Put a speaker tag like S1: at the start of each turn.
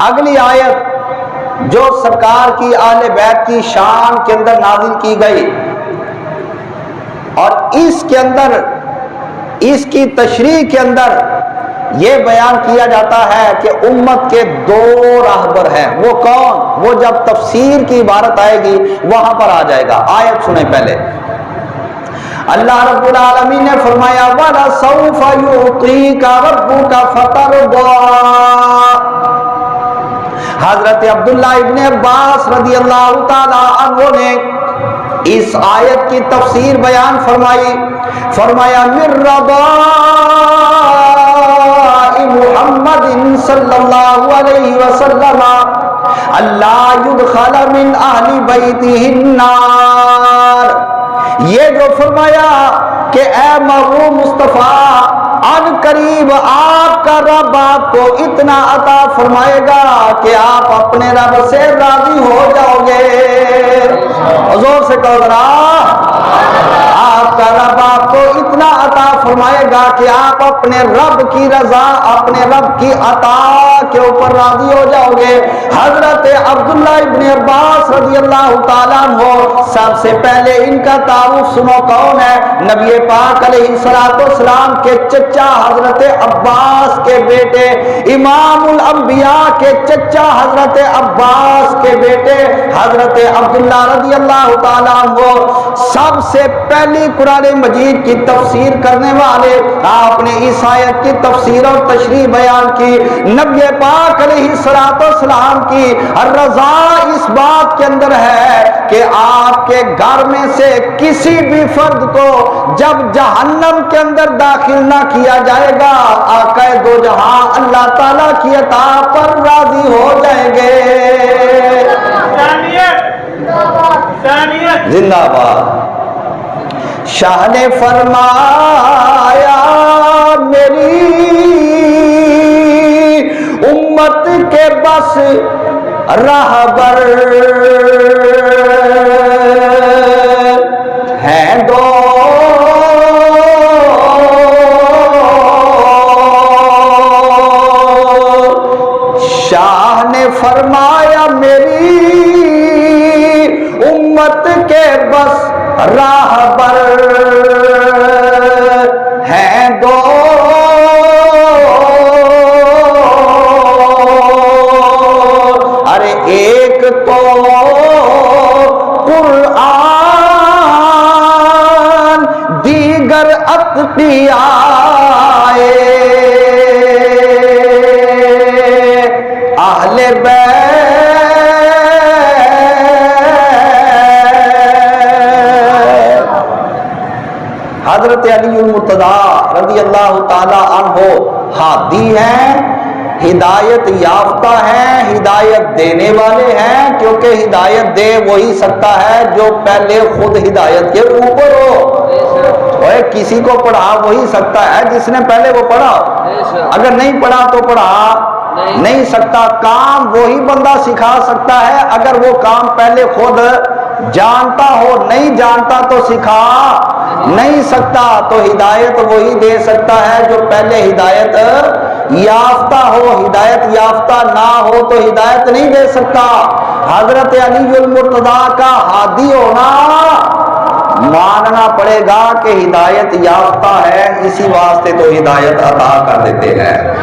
S1: اگلی آیت جو سرکار کی اہل بیت کی شان کے اندر نازل کی گئی اور اس کے اندر اس کی تشریح کے اندر یہ بیان کیا جاتا ہے کہ امت کے دو راہبر ہیں. وہ کون؟ وہ جب تفسیر کی عبارت آئے گی وہاں پر آ جائے گا. آیت سنیں پہلے. اللہ رب العالمین نے فرمایا وَلَسَوْفَ يُعْطِيكَ رَبُّكَ فَتَرْضَىٰ. حضرت عبداللہ ابن عباس رضی اللہ تعالی عنہ نے اس آیت کی تفسیر بیان فرمائی. فرمایا مِن رضاء محمد صلی اللہ علیہ وسلم اللہ يدخل من اہل بیتہ النار. یہ جو فرمایا کہ اے مرحوم مصطفیٰ ان قریب آپ کا رب آپ کو اتنا عطا فرمائے گا کہ آپ اپنے رب سے راضی ہو جاؤ گے. حضور سے کہو ذرا آپ کا رب آپ کو اتنا عطا فرمائے گا کہ آپ اپنے رب کی رضا اپنے رب کی عطا کے اوپر راضی ہو جاؤ گے. حضرت عبداللہ ابن عباس رضی اللہ تعالیٰ عنہ سب سے پہلے ان کا تعارف سنو کون ہے؟ نبی پاک علیہ السلام کے چچا حضرت عباس کے بیٹے، امام الانبیاء کے چچا حضرت عباس کے بیٹے حضرت عبداللہ رضی اللہ تعالیٰ عنہ سب سے پہلی قرآن مجید کی تفسیر کرنے والے. آپ نے اس آیت کی تفسیر اور تشریح بیان کی. نبی پاک علیہ السلام کی رضا اس بات کے اندر ہے کہ آپ کے گھر میں سے کسی بھی فرد کو جب جہنم کے اندر داخل نہ کیا جائے گا آقا دو جہاں اللہ تعالیٰ کی عطا پر راضی ہو جائیں گے. زندہ باد. شاہ نے فرمایا میری امت کے بس راہبر ہیں دو. شاہ نے فرمایا میری امت کے بس راہبر ہیں دو. ارے ایک تو قرآن دیگر اتقیاء اہل بیت. حضرت علی المرتضیٰ رضی اللہ تعالی عنہ ہادی ہیں، ہدایت یافتہ ہیں، ہدایت دینے والے ہیں، کیونکہ ہدایت دے وہی سکتا ہے جو پہلے خود ہدایت کے اوپر ہو. اور کسی کو پڑھا وہی سکتا ہے جس نے پہلے وہ پڑھا. اگر نہیں پڑھا تو پڑھا نہیں سکتا. کام وہی بندہ سکھا سکتا ہے اگر وہ کام پہلے خود جانتا ہو. نہیں جانتا تو سکھا نہیں سکتا. تو ہدایت وہی دے سکتا ہے جو پہلے ہدایت یافتہ ہو. ہدایت یافتہ نہ ہو تو ہدایت نہیں دے سکتا. حضرت علی المرتضیٰ کا ہادی ہونا ماننا پڑے گا کہ ہدایت یافتہ ہے، اسی واسطے تو ہدایت عطا کر دیتے ہیں.